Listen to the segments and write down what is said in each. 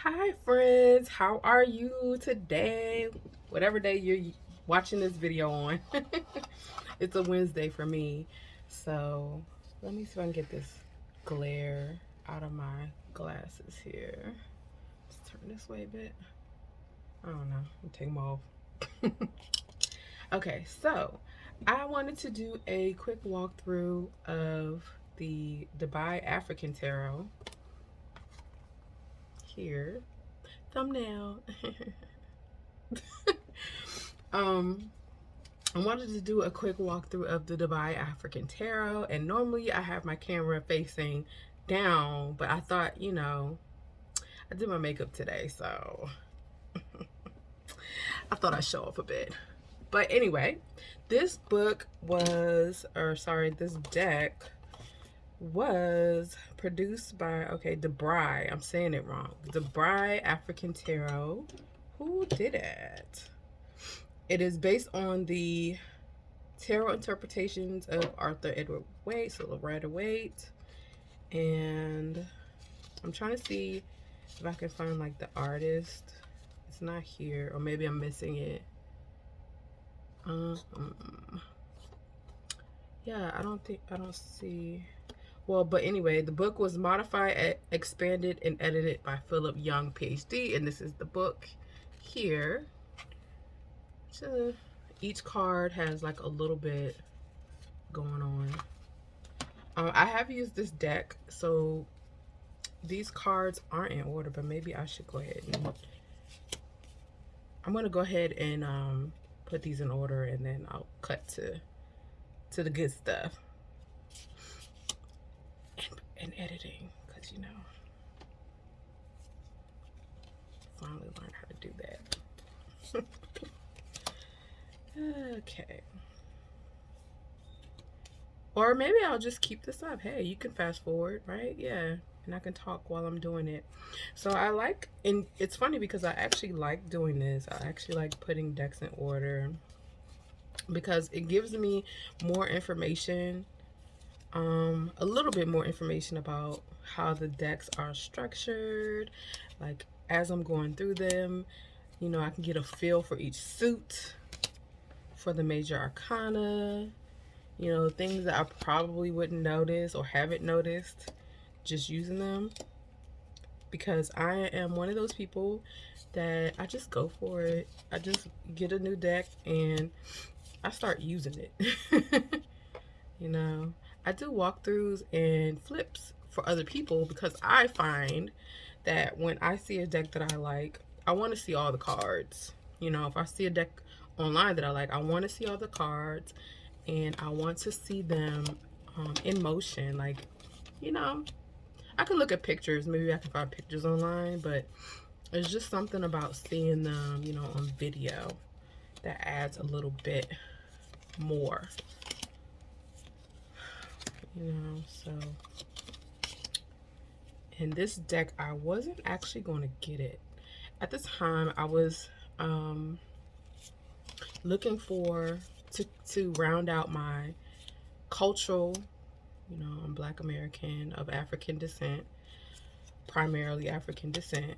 Hi friends, how are you today? Whatever day you're watching this video on. It's a Wednesday for me. So let me see if I can get this glare out of my glasses here. Let's turn this way a bit. I don't know. I'll take them off. Okay, so I wanted to do a quick walkthrough of the Dubai African Tarot here. Thumbnail. um I wanted to do a quick walkthrough of the Dubai African Tarot, and normally I have my camera facing down, but I thought, I did my makeup today, so I thought I'd show off a bit. But anyway, this book was, or sorry, this deck was produced by, okay, Brigh. I'm saying it wrong. Brigh African Tarot. Who did it? It is based on the tarot interpretations of Arthur Edward Waite, so Loretta Waite. And I'm trying to see if I can find like the artist. It's not here, or maybe I'm missing it. Yeah, I don't see. Well, but anyway, the book was modified, expanded, and edited by Philip Young, PhD, and this is the book here. So each card has like a little bit going on. I have used this deck, so these cards aren't in order, but maybe I should go ahead and I'm gonna go ahead and put these in order, and then I'll cut to the good stuff and editing, because finally learned how to do that. Okay. Or maybe I'll just keep this up. Hey, you can fast forward, right? Yeah. And I can talk while I'm doing it. So I like, and it's funny because I actually like doing this. I actually like putting decks in order because it gives me more information, a little bit more information about how the decks are structured. Like as I'm going through them, I can get a feel for each suit, for the major arcana, things that I probably wouldn't notice or haven't noticed just using them, because I am one of those people that I just go for it. I just get a new deck and I start using it. I do walkthroughs and flips for other people because I find that when I see a deck that I like, I want to see all the cards. If I see a deck online that I like, I want to see all the cards, and I want to see them in motion. Like, I can look at pictures. Maybe I can find pictures online, but it's just something about seeing them, on video that adds a little bit more. So in this deck, I wasn't actually going to get it. At the time, I was looking for to round out my cultural, I'm Black American of African descent, primarily African descent.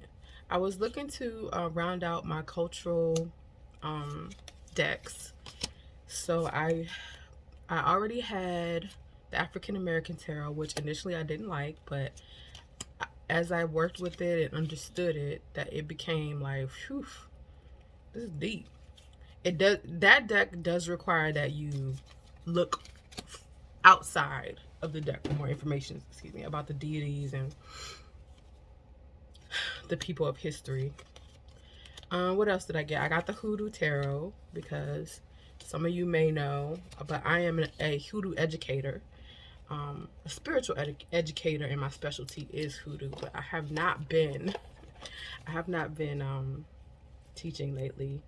I was looking to round out my cultural decks. So I already had the African American Tarot, which initially I didn't like, but as I worked with it and understood it, that it became like, whew, this is deep. That deck does require that you look outside of the deck for more information, about the deities and the people of history. What else did I get? I got the Hoodoo Tarot because some of you may know, but I am a Hoodoo educator, a spiritual educator, and my specialty is Hoodoo. But I have not been teaching lately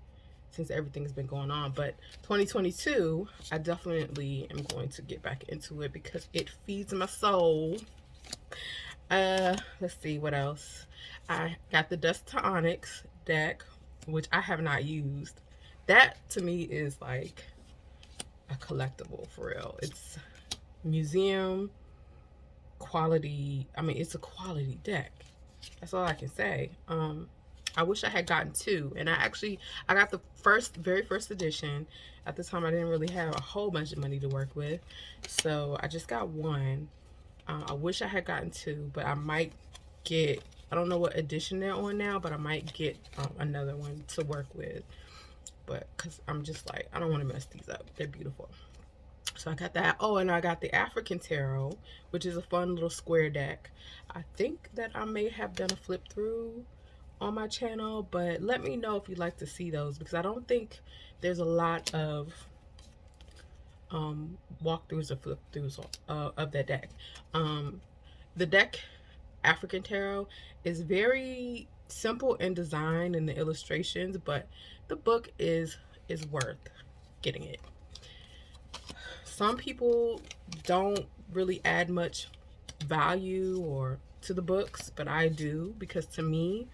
since everything's been going on. But 2022, I definitely am going to get back into it because it feeds my soul. Let's see what else. I got the Dust to Onyx deck, which I have not used. That to me is like a collectible for real. It's museum quality. I mean, it's a quality deck. That's all I can say. I wish I had gotten two, and I got the very first edition. At the time, I didn't really have a whole bunch of money to work with, so I just got one. I wish I had gotten two, but I might get. I don't know what edition they're on now, but I might get another one to work with. But because I'm just like, I don't want to mess these up. They're beautiful. So I got that. Oh, and I got the African Tarot, which is a fun little square deck. I think that I may have done a flip through on my channel, but let me know if you'd like to see those, because I don't think there's a lot of walkthroughs or flip throughs of that deck. The deck African Tarot is very simple in design and the illustrations, but the book is worth getting it. Some people don't really add much value or to the books, but I do, because to me,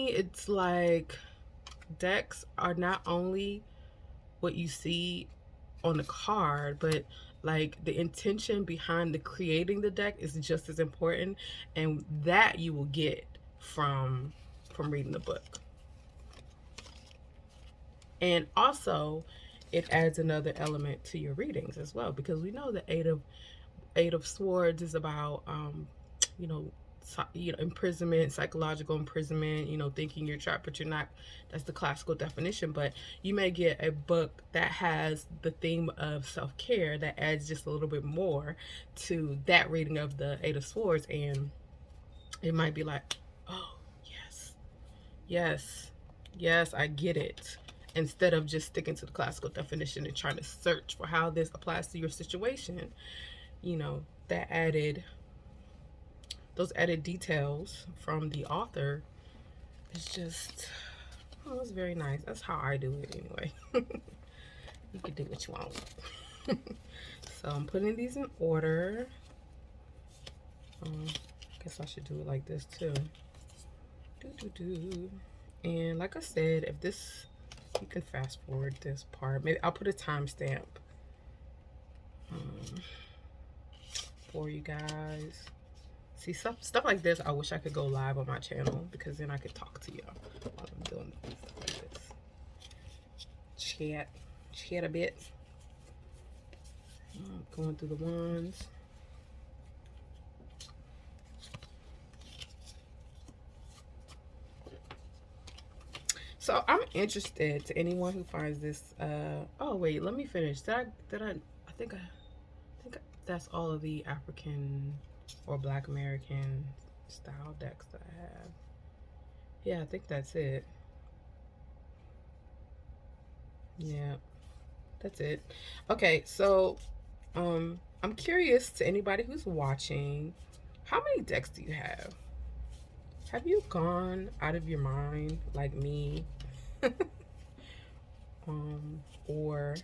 it's like decks are not only what you see on the card, but like the intention behind the creating the deck is just as important, and that you will get from reading the book. And also, it adds another element to your readings as well, because we know the Eight of Swords is about you know, imprisonment, psychological imprisonment, thinking you're trapped but you're not. That's the classical definition. But you may get a book that has the theme of self-care that adds just a little bit more to that reading of the Eight of Swords, and it might be like, oh yes, yes, yes, I get it, instead of just sticking to the classical definition and trying to search for how this applies to your situation. That those added details from the author is just, it's very nice. That's how I do it anyway. You can do what you want. So I'm putting these in order. I guess I should do it like this too. And like I said, if this, you can fast forward this part. Maybe I'll put a timestamp for you guys. See, stuff like this, I wish I could go live on my channel, because then I could talk to y'all while I'm doing stuff like this. Chat a bit. Going through the ones. So I'm interested, to anyone who finds this. Oh wait, let me finish. I think that's all of the African or Black American style decks that I have. Yeah, I think that's it. Yeah, that's it. Okay, so I'm curious, to anybody who's watching, how many decks do you have? Have you gone out of your mind like me? Or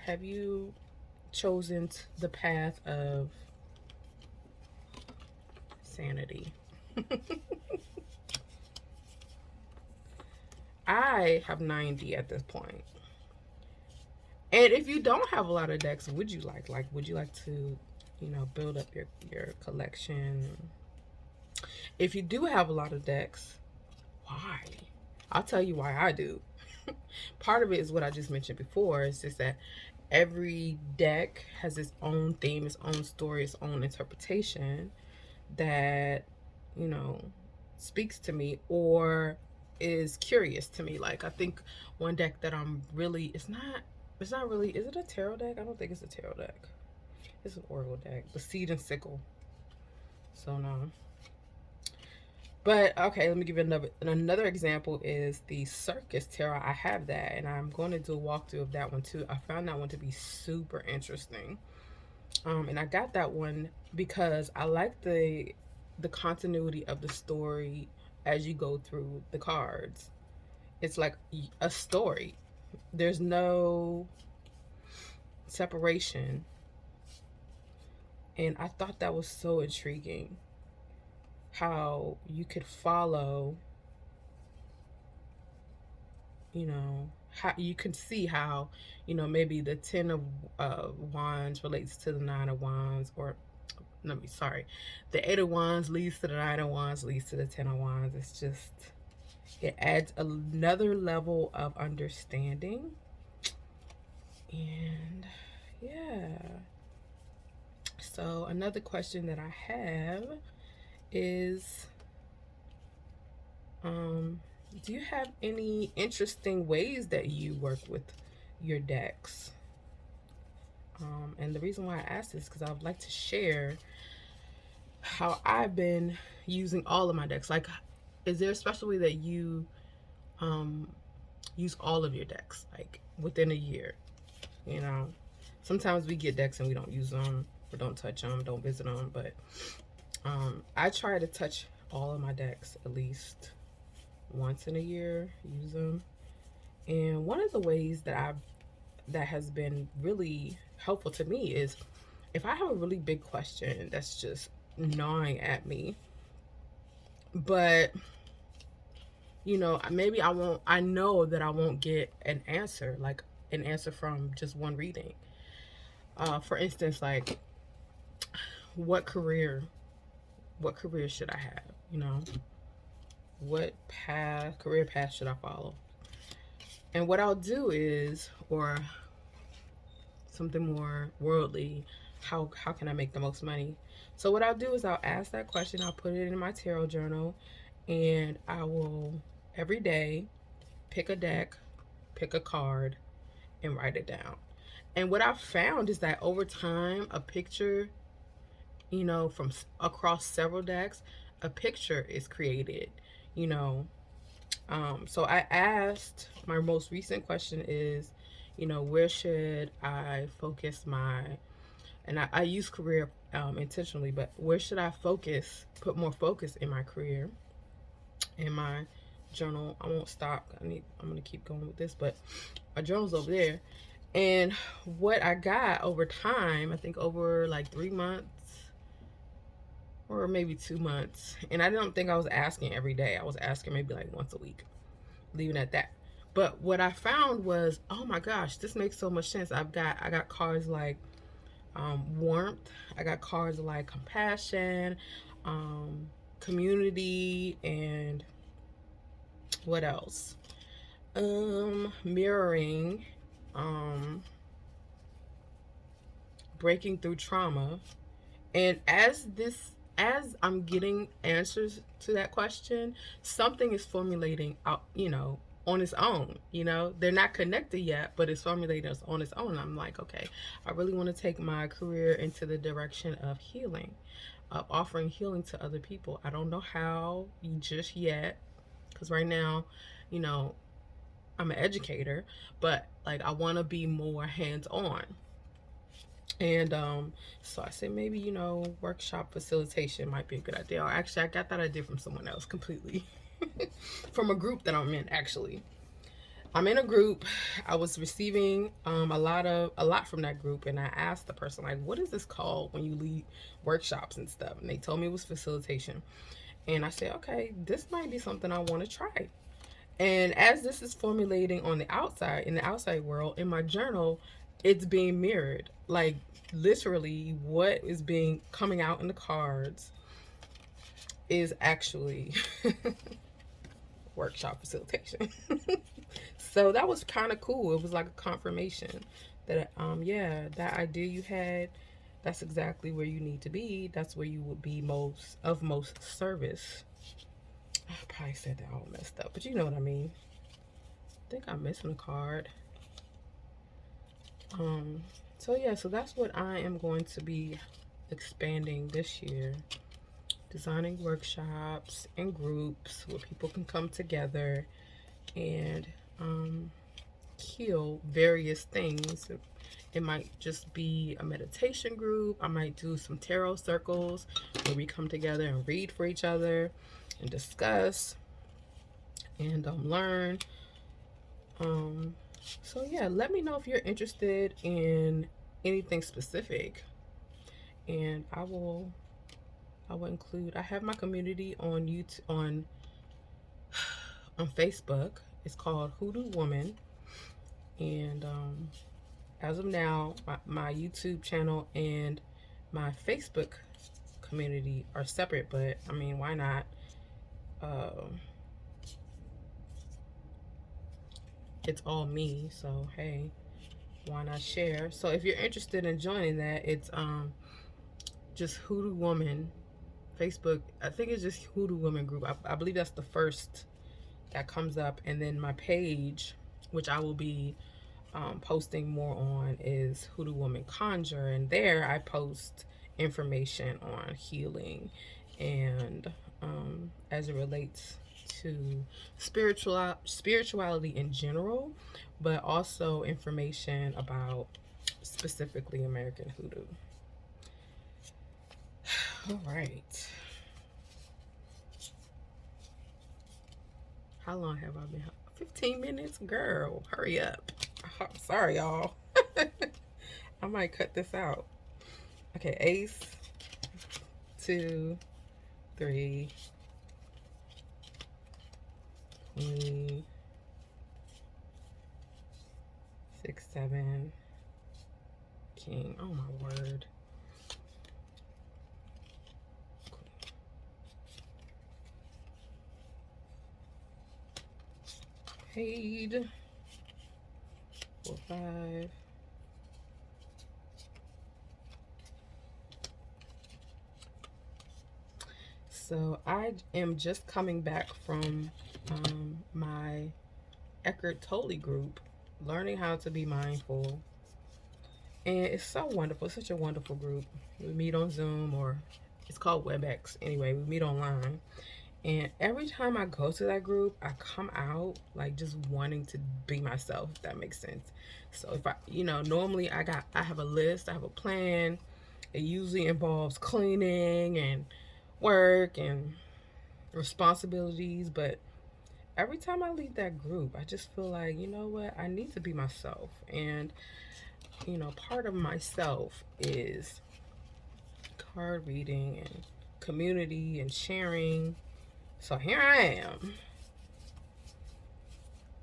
have you chosen the path of sanity? I have 90 at this point. And if you don't have a lot of decks, would you like to, build up your collection? If you do have a lot of decks, why? I'll tell you why I do. Part of it is what I just mentioned before. It's just that every deck has its own theme, its own story, its own interpretation that, speaks to me or is curious to me. Like, I think one deck that I'm really, it's not really, is it a tarot deck? I don't think it's a tarot deck. It's an oracle deck, the Seed and Sickle. So no. But okay, let me give you another example is the Circus Tarot. I have that, and I'm going to do a walkthrough of that one too. I found that one to be super interesting. And I got that one because I like the continuity of the story as you go through the cards. It's like a story. There's no separation. And I thought that was so intriguing, how you could follow, how you can see how, maybe the 10 of wands relates to the 9 of wands, or let me sorry, the 8 of wands leads to the 9 of wands, leads to the 10 of wands. It's just, it adds another level of understanding. And yeah, so another question that I have is, do you have any interesting ways that you work with your decks? And the reason why I asked this is because I would like to share how I've been using all of my decks. Like, is there a special way that you use all of your decks, like within a year? You know, sometimes we get decks and we don't use them, or don't touch them, don't visit them. But I try to touch all of my decks at least once in a year, use them. And one of the ways that has been really helpful to me is if I have a really big question that's just gnawing at me, but maybe I know that I won't get an answer, like an answer from just one reading. For instance, like, what career should I have? What career path should I follow? And what I'll do is, or something more worldly, how can I make the most money? So what I'll do is I'll ask that question, I'll put it in my tarot journal, and I will every day pick a deck, pick a card, and write it down. And what I've found is that over time, a picture, from across several decks, a picture is created, So I asked, my most recent question is, where should I focus and I use career intentionally, but where should I put more focus in my career? In my journal, I won't stop. I'm going to keep going with this, but my journal's over there. And what I got over time, I think over like 3 months or maybe 2 months, and I don't think I was asking every day. I was asking maybe like once a week, leaving at that. But what I found was, oh my gosh, this makes so much sense. I got cards like warmth. I got cards like compassion, community, and what else? Mirroring, breaking through trauma. And as I'm getting answers to that question, something is formulating out, on its own. They're not connected yet, but it's formulating on its own. I'm like, okay, I really want to take my career into the direction of healing, of offering healing to other people. I don't know how just yet, because right now, I'm an educator, but like I want to be more hands-on. And so I said maybe, workshop facilitation might be a good idea. Or actually, I got that idea from someone else completely. From a group that I'm in, actually. I'm in a group. I was receiving a lot from that group, and I asked the person, like, what is this called when you lead workshops and stuff? And they told me it was facilitation. And I said, okay, this might be something I want to try. And as this is formulating on the outside, in the outside world, in my journal, it's being mirrored. Like, literally, what is coming out in the cards is actually workshop facilitation. So that was kind of cool. It was like a confirmation that, that idea you had, that's exactly where you need to be. That's where you would be most service. I probably said that all messed up, but you know what I mean. I think I'm missing a card. So yeah, so that's what I am going to be expanding this year. Designing workshops and groups where people can come together and heal various things. It might just be a meditation group. I might do some tarot circles where we come together and read for each other and discuss and learn. So yeah, let me know if you're interested in anything specific, and I will include. I have my community on YouTube, on Facebook. It's called Hoodoo Woman, And as of now, my YouTube channel and my Facebook community are separate, but I mean, why not? It's all me, so hey, why not share? So if you're interested in joining that, it's just Hoodoo Woman Facebook. I think it's just Hoodoo Woman group. I believe that's the first that comes up, and then my page, which I will be posting more on, is Hoodoo Woman Conjure, and there I post information on healing and as it relates to spirituality in general, but also information about specifically American Hoodoo. All right. How long have I been? 15 minutes? Girl, hurry up. I'm sorry, y'all. I might cut this out. Okay, ace, 2, 3, queen, 6, 7, king. Oh my word. Paid. 4, 5. So I am just coming back from my Eckhart Tolle group, learning how to be mindful. And it's so wonderful. It's such a wonderful group. We meet on Zoom, or it's called WebEx. Anyway, we meet online. And every time I go to that group, I come out like just wanting to be myself, if that makes sense. So if I, normally I have a list, I have a plan. It usually involves cleaning and work and responsibilities, but every time I leave that group, I just feel like, you know what, I need to be myself. And part of myself is card reading and community and sharing. So here I am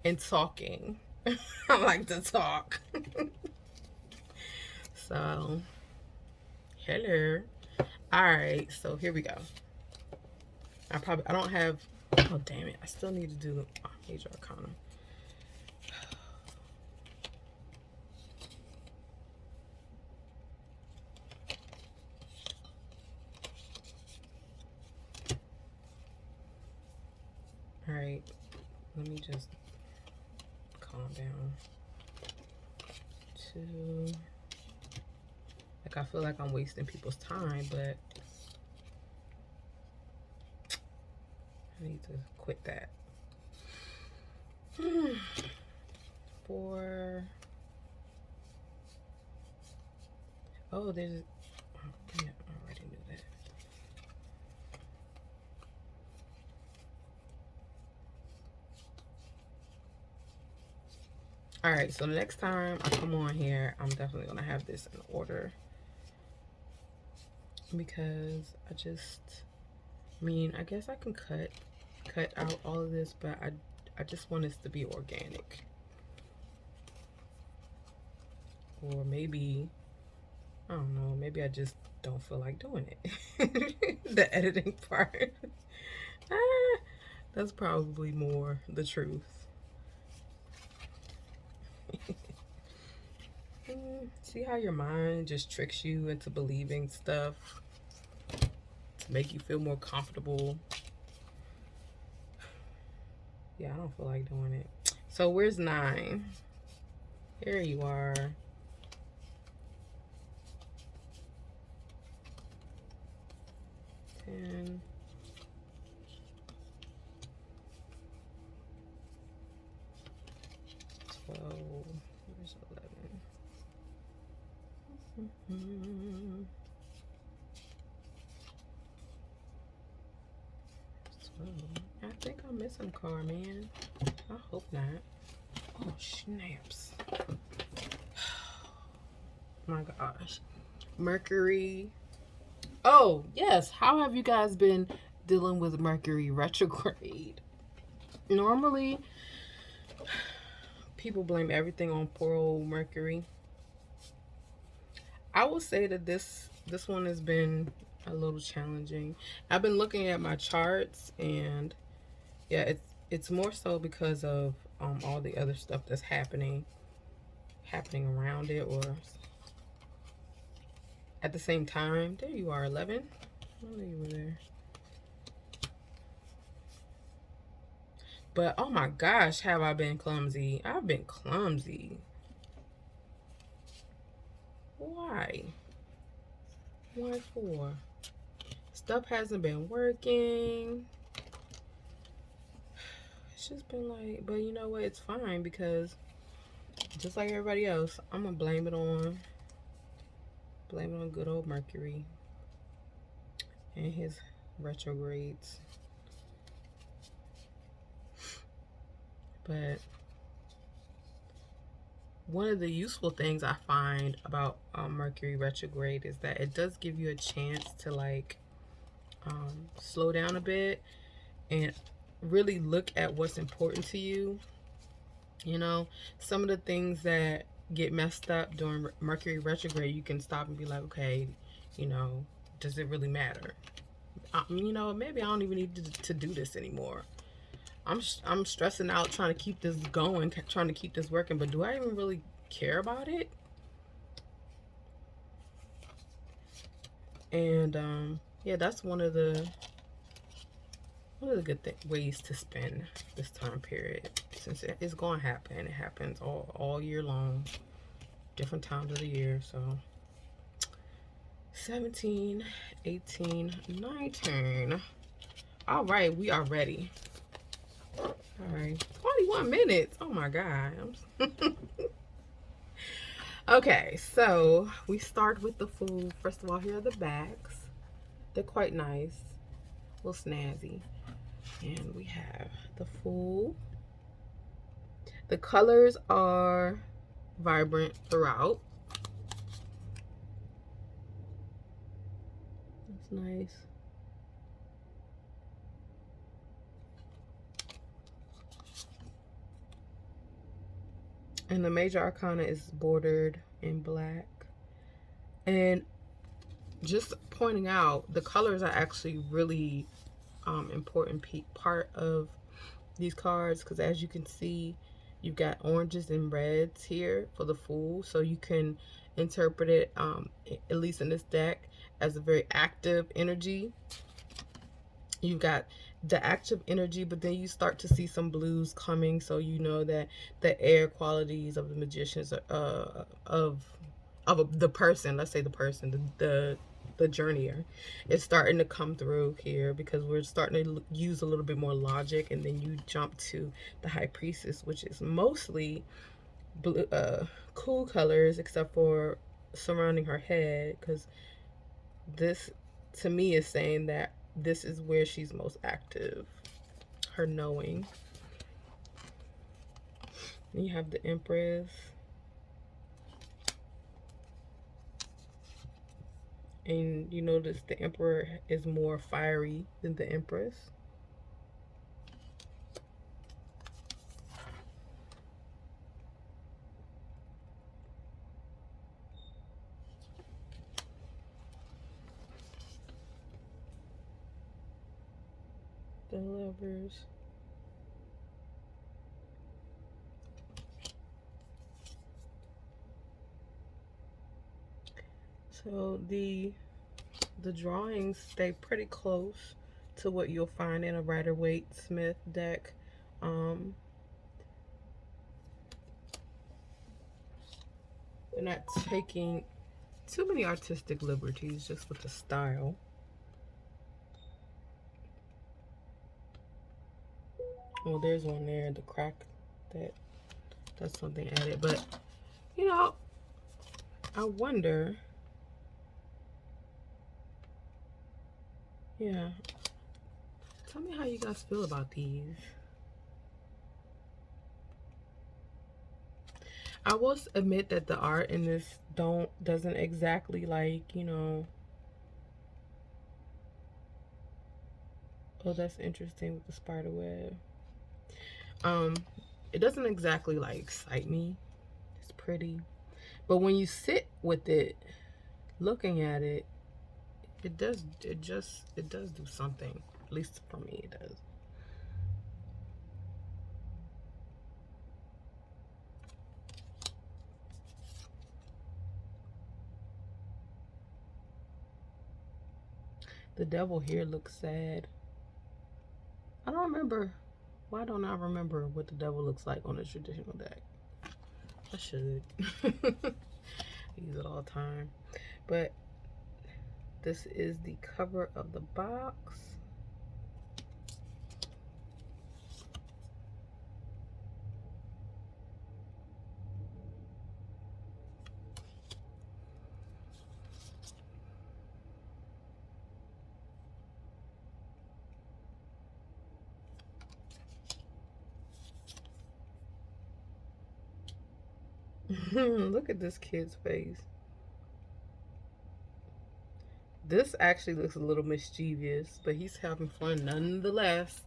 and talking. I like to talk. So hello. All right, so here we go. I don't have, oh damn it, I still need to do major arcana. All right, let me just calm down. 2. Like, I feel like I'm wasting people's time, but I need to quit that. 4. Oh, there's, oh, yeah, I already knew that. All right, so the next time I come on here, I'm definitely gonna have this in order, because I guess I can cut out all of this, but I just want this to be organic. Or maybe, I don't know, maybe I just don't feel like doing it. The editing part. That's probably more the truth. See how your mind just tricks you into believing stuff to make you feel more comfortable? Yeah, I don't feel like doing it. So where's 9? Here you are. And 12. Where's 11? 12. I think I'm missing a car, man. I hope not. Oh, snaps. My gosh. Mercury. Oh, yes. How have you guys been dealing with Mercury retrograde? Normally, people blame everything on poor old Mercury. I will say that this one has been a little challenging. I've been looking at my charts, and yeah, it's more so because of all the other stuff that's happening around it, or at the same time. There you are, 11. I knew you were there. But oh my gosh, have I been clumsy? I've been clumsy. Why? Why for? Stuff hasn't been working. It's just been like, but you know what? It's fine because just like everybody else, I'm gonna blame it on good old Mercury and his retrogrades. But one of the useful things I find about Mercury retrograde is that it does give you a chance to like slow down a bit and really look at what's important to you. You know, some of the things that get messed up during Mercury retrograde, you can stop and be like, okay, you know, does it really matter? You know, maybe I don't even need to do this anymore. I'm stressing out trying to keep this going, trying to keep this working, but do I even really care about it? And yeah, that's one of the good ways to spend this time period, since it's going to happen. It happens all year long, different times of the year. So 17, 18, 19. All right, we are ready. All right, 21 minutes. Oh my God. Okay, so we start with the Fool. First of all, here are the backs. They're quite nice, a little snazzy. And we have the Fool. The colors are vibrant throughout. That's nice. And the major arcana is bordered in black. And just pointing out, the colors are actually really important part of these cards, because as you can see, you've got oranges and reds here for the Fool. So you can interpret it, at least in this deck, as a very active energy. You've got the active energy, but then you start to see some blues coming, so you know that the air qualities of the magicians of the person, let's say the person, the journeyer, is starting to come through here, because we're starting to use a little bit more logic. And then you jump to the High Priestess, which is mostly blue, cool colors, except for surrounding her head, because this to me is saying that this is where she's most active, her knowing. And you have the Empress. And you notice the Emperor is more fiery than the Empress. The Lovers. So the drawings stay pretty close to what you'll find in a Rider-Waite-Smith deck. They're not taking too many artistic liberties, just with the style. Well, there's one there, the crack, that's something added. But you know, I wonder, yeah, tell me how you guys feel about these. I will admit that the art in this doesn't exactly, like, you know, oh, that's interesting with the spider web. It doesn't exactly like excite me. It's pretty. But when you sit with it, looking at it, it does do something. At least for me it does. The devil here looks sad. I don't remember. Why don't I remember what the devil looks like on a traditional deck? I should. Use it all the time. But this is the cover of the box. Look at this kid's face. This actually looks a little mischievous, but he's having fun nonetheless.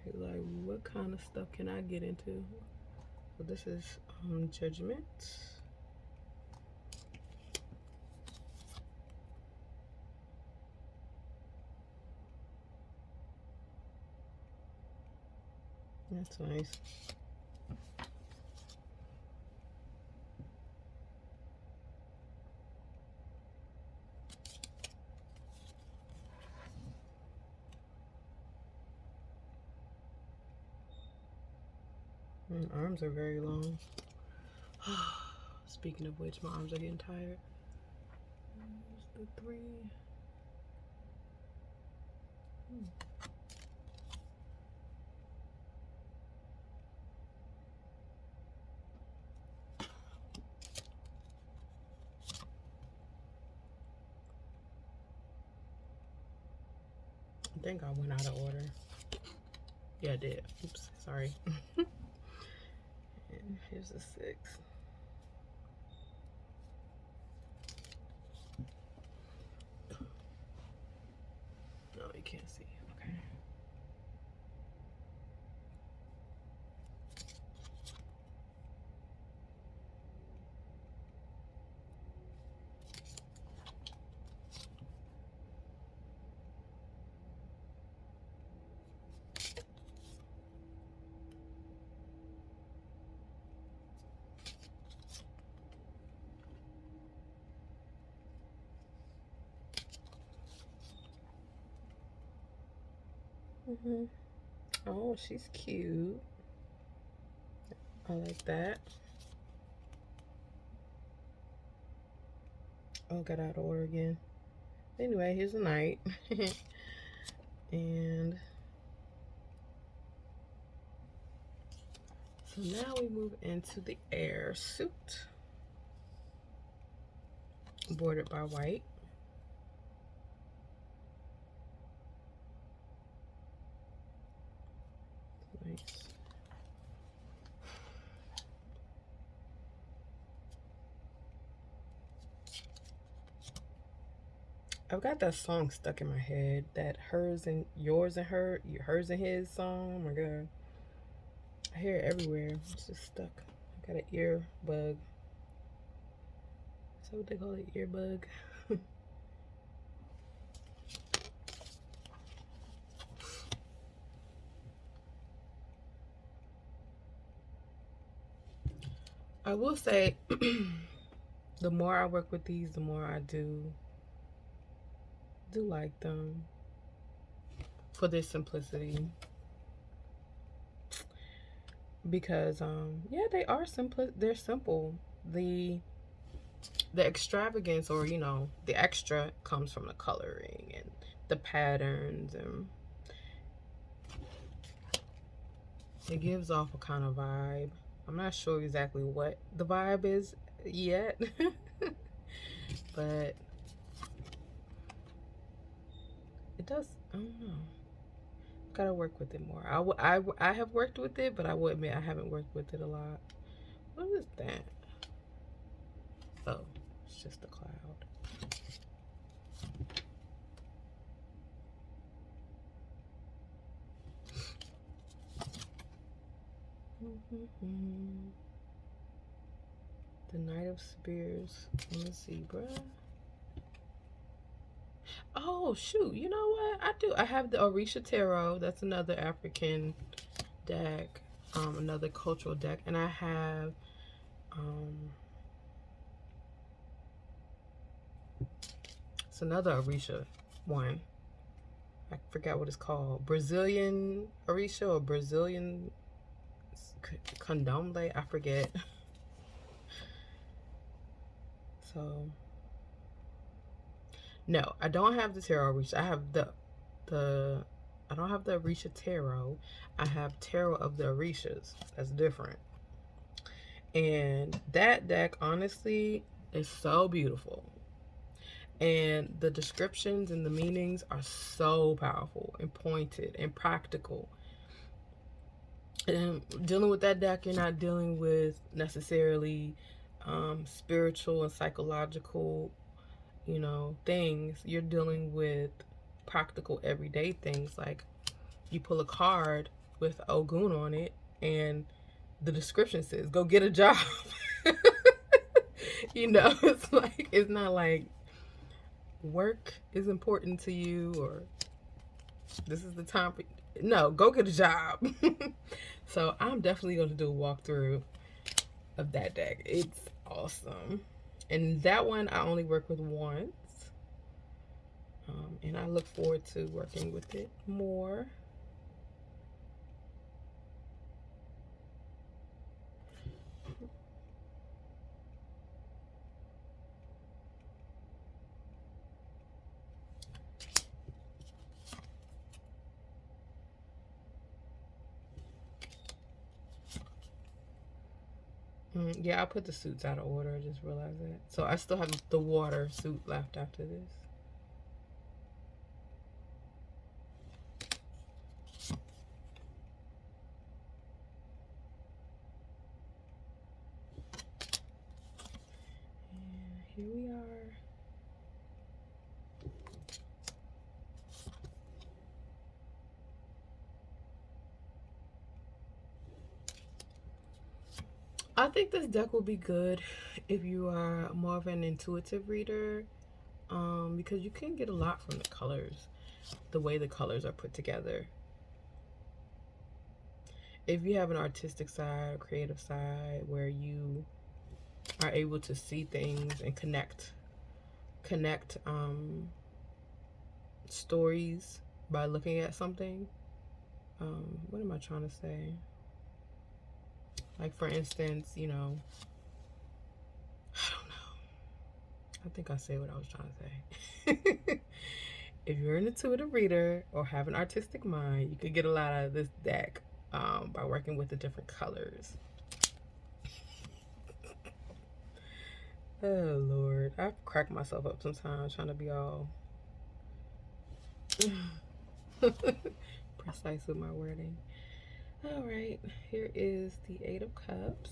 He's like, what kind of stuff can I get into? So this is Judgment. That's nice. Arms are very long. Speaking of which, my arms are getting tired. There's the 3. I think I went out of order. Yeah, I did. Oops, sorry. And here's the 6. No, you can't see. Okay. Oh, she's cute. I like that. Oh, got out of order again. Anyway, here's the knight. And so now we move into the air suit, bordered by white. Nice. I've got that song stuck in my head, that hers and yours and hers and his song. Oh my god. I hear it everywhere. It's just stuck. I got an ear bug. Is that what they call it? Ear bug? I will say, the more I work with these, the more I do like them for their simplicity. Because yeah, they are simple. They're simple. The extravagance, or you know, the extra comes from the coloring and the patterns, and it gives off a kind of vibe. I'm not sure exactly what the vibe is yet, but it does. I don't know. Gotta work with it more. I have worked with it, but I will admit I haven't worked with it a lot. What is that? Oh, it's just a cloud. Mm-hmm. The Knight of Spears and the Zebra. Oh shoot! You know what? I do. I have the Orisha Tarot. That's another African deck, another cultural deck, and I have it's another Orisha one. I forgot what it's called. Brazilian Orisha or Brazilian Condomble. I forget. So no, I don't have the Tarot Orisha. I have the I don't have the Orisha Tarot. I have Tarot of the Orishas. That's different. And that deck, honestly, is so beautiful. And the descriptions and the meanings are so powerful and pointed and practical. And dealing with that deck, you're not dealing with necessarily spiritual and psychological, things. You're dealing with practical everyday things. Like you pull a card with Ogun on it, and the description says, "Go get a job." It's not like work is important to you or this is the time for. No, go get a job. So I'm definitely going to do a walkthrough of that deck. It's awesome. And that one I only work with once. And I look forward to working with it more. Yeah, I put the suits out of order. I just realized that. So I still have the water suit left after this. And here we are. I think this deck will be good if you are more of an intuitive reader, because you can get a lot from the colors, the way the colors are put together. If you have an artistic side, a creative side, where you are able to see things and connect stories by looking at something. What am I trying to say? Like, for instance, I don't know. I think I said what I was trying to say. If you're an intuitive reader or have an artistic mind, you could get a lot out of this deck by working with the different colors. Oh, Lord. I crack myself up sometimes trying to be all precise with my wording. All right, here is the Eight of Cups.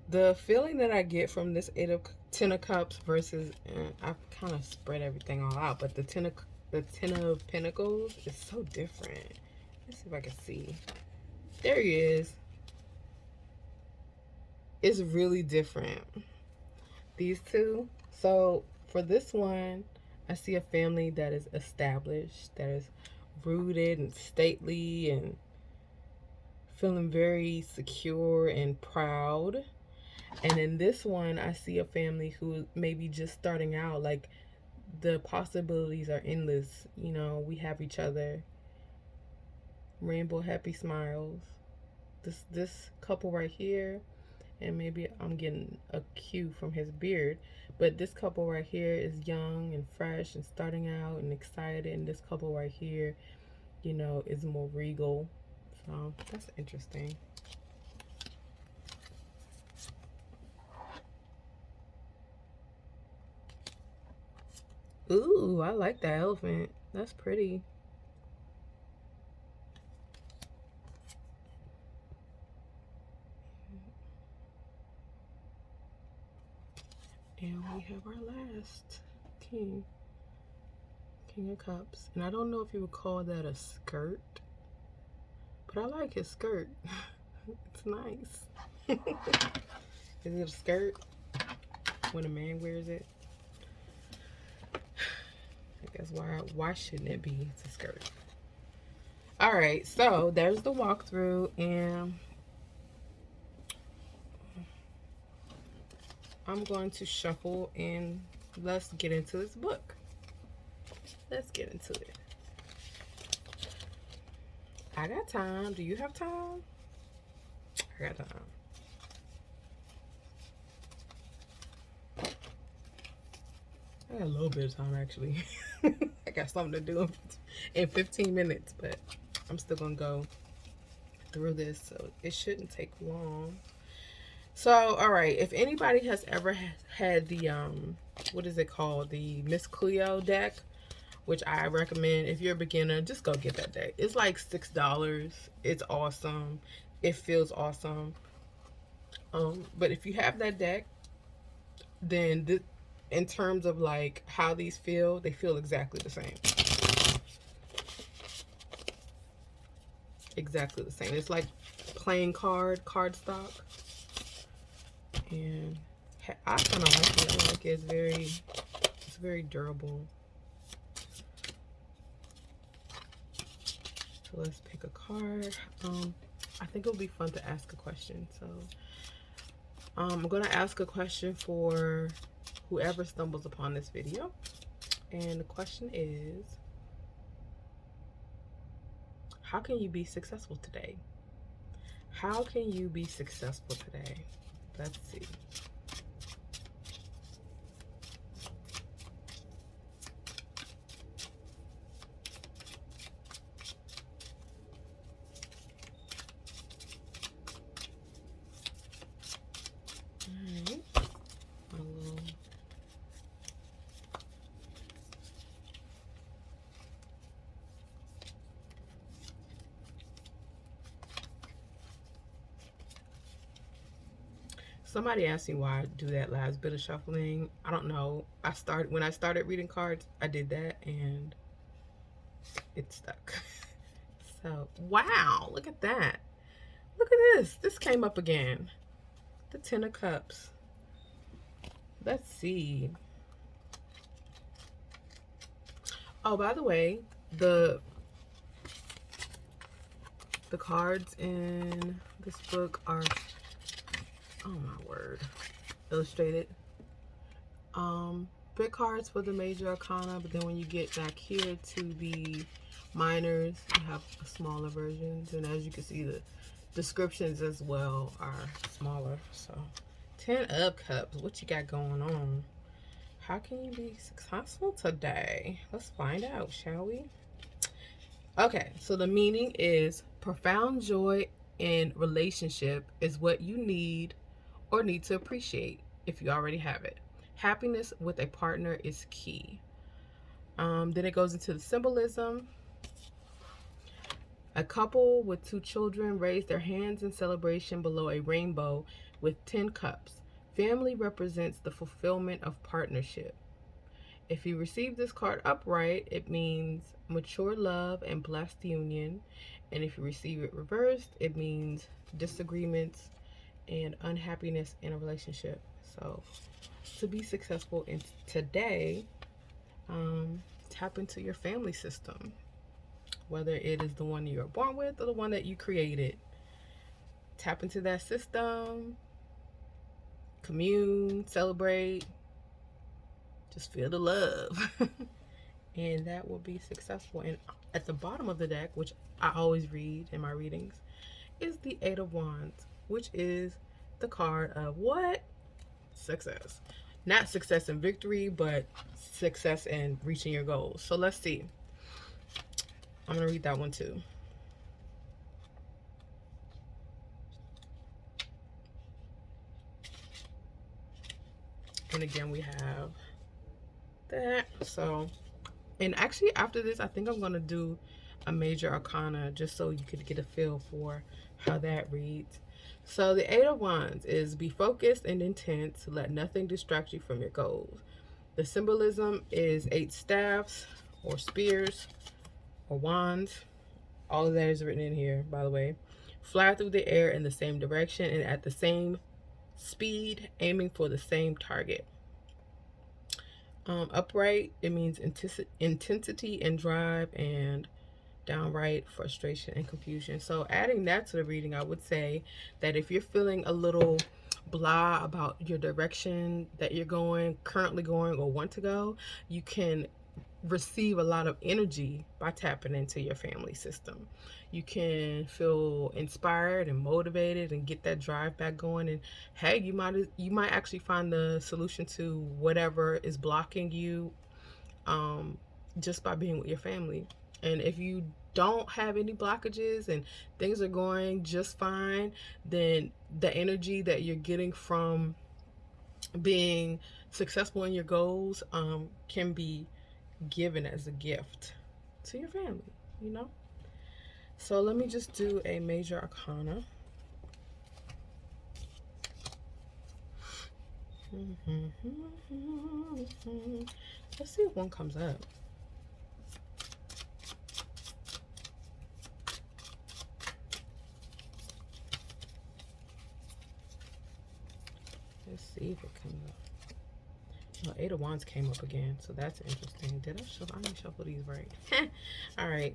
The feeling that I get from this Ten of Cups versus, I've kind of spread everything all out, but the Ten of Pentacles is so different. Let's see if I can see. There he is. It's really different. These two. So for this one, I see a family that is established, that is rooted and stately and feeling very secure and proud. And in this one, I see a family who may be just starting out. Like, the possibilities are endless. We have each other. Rainbow happy smiles. This couple right here, and maybe I'm getting a cue from his beard, but this couple right here is young and fresh and starting out and excited, and this couple right here, is more regal. So that's interesting. Ooh, I like that elephant. That's pretty. And we have our last king. King of Cups. And I don't know if you would call that a skirt, but I like his skirt. It's nice. Is it a skirt when a man wears it? I guess why shouldn't it be? It's a skirt. All right, so there's the walkthrough, and I'm going to shuffle and let's get into this book. Let's get into it. I got time. Do you have time? I got time. I got a little bit of time, actually. I got something to do in 15 minutes, but I'm still gonna go through this, so it shouldn't take long. So, all right, if anybody has ever had the what is it called, the Miss Cleo deck, which I recommend, if you're a beginner, just go get that deck. It's like $6. It's awesome. It feels awesome. But if you have that deck, then in terms of like how these feel, they feel exactly the same. Exactly the same. It's like playing cardstock. And I kind of like it. I like it. It's very durable. So let's pick a card. I think it'll be fun to ask a question. So I'm gonna ask a question for whoever stumbles upon this video. And the question is, how can you be successful today? How can you be successful today? Let's see. Somebody asked me why I do that last bit of shuffling. I don't know. When I started reading cards, I did that and it stuck. So, wow, look at that. Look at this. This came up again. The Ten of Cups. Let's see. Oh, by the way, the cards in this book are, oh my word, illustrated. Big cards for the major arcana, but then when you get back here to the minors, you have a smaller versions, and as you can see, the descriptions as well are smaller. So 10 of Cups, what you got going on? How can you be successful today? Let's find out, shall we? Okay, so the meaning is profound joy in relationship is what you need or need to appreciate if you already have it. Happiness with a partner is key. Then it goes into the symbolism. A couple with 2 children raise their hands in celebration below a rainbow with 10 cups. Family represents the fulfillment of partnership. If you receive this card upright, it means mature love and blessed union. And if you receive it reversed, it means disagreements and unhappiness in a relationship. So to be successful in today, tap into your family system, whether it is the one you were born with or the one that you created. Tap into that system, commune, celebrate, just feel the love. And that will be successful. And at the bottom of the deck, which I always read in my readings, is the 8 of Wands, which is the card of what? Success. Not success and victory, but success in reaching your goals. So let's see. I'm going to read that one too. And again, we have that. So, and actually after this, I think I'm going to do a major arcana just so you could get a feel for how that reads. So the Eight of Wands is be focused and intense. Let nothing distract you from your goals. The symbolism is 8 staffs or spears or wands. All of that is written in here, by the way. Fly through the air in the same direction and at the same speed, aiming for the same target. Upright, it means intensity and drive, and downright frustration and confusion. So adding that to the reading, I would say that if you're feeling a little blah about your direction that you're currently going, or want to go, you can receive a lot of energy by tapping into your family system. You can feel inspired and motivated and get that drive back going, and hey, you might actually find the solution to whatever is blocking you, just by being with your family. And if you don't have any blockages and things are going just fine, then the energy that you're getting from being successful in your goals, can be given as a gift to your family. So let me just do a major arcana. Let's see if one comes up. Let's see if it comes up. Well, Eight of Wands came up again, so that's interesting. Did I shuffle? I didn't shuffle these right. All right.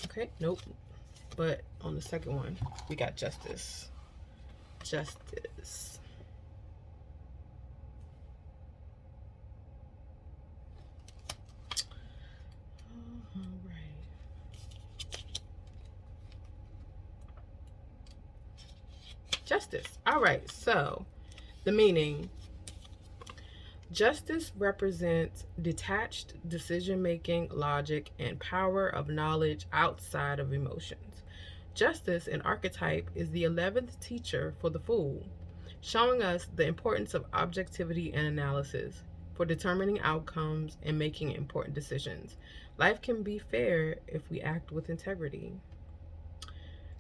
Okay, nope. But on the second one, we got Justice. Justice. All right. Justice. All right, so the meaning. Justice represents detached decision-making, logic, and power of knowledge outside of emotions. Justice, an archetype, is the 11th teacher for the Fool, showing us the importance of objectivity and analysis for determining outcomes and making important decisions. Life can be fair if we act with integrity.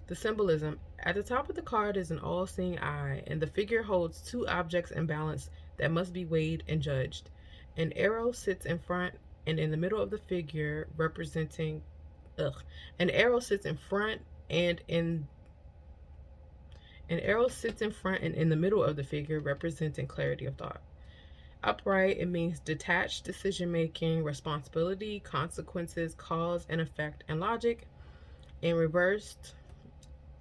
The symbolism. At the top of the card is an all-seeing eye, and the figure holds 2 objects in balance that must be weighed and judged. An arrow sits in front and in the middle of the figure, representing an arrow sits in front and in the middle of the figure, representing clarity of thought. Upright, it means detached decision making, responsibility, consequences, cause and effect, and logic. In reversed,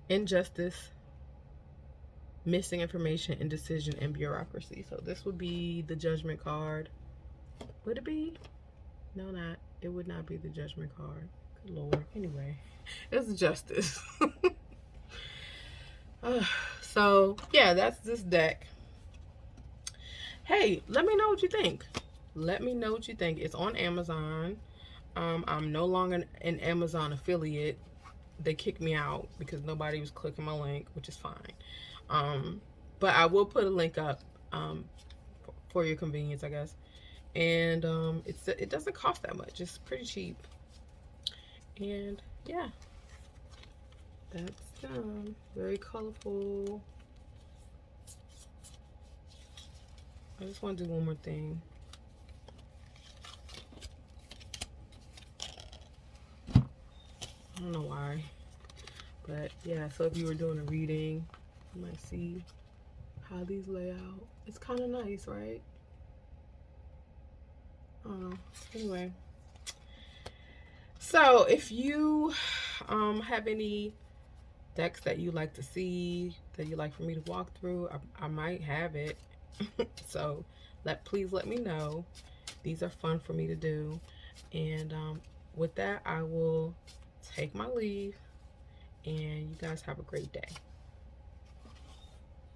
injustice, missing information, indecision, and bureaucracy. So this would be the Judgment card. Would it be? No, not. It would not be the Judgment card. Good Lord. Anyway, it's Justice. So, yeah, that's this deck. Hey, let me know what you think. Let me know what you think. It's on Amazon. I'm no longer an Amazon affiliate. They kicked me out because nobody was clicking my link, which is fine. But I will put a link up for your convenience, I guess. And it doesn't cost that much. It's pretty cheap. And yeah, that's very colorful. I just want to do one more thing. I don't know why, but yeah, so if you were doing a reading, you might see how these lay out. It's kind of nice, right? I don't know. Anyway, so if you have any decks that you like to see, that you like for me to walk through, I might have it. So please let me know. These are fun for me to do. And with that, I will take my leave, and you guys have a great day.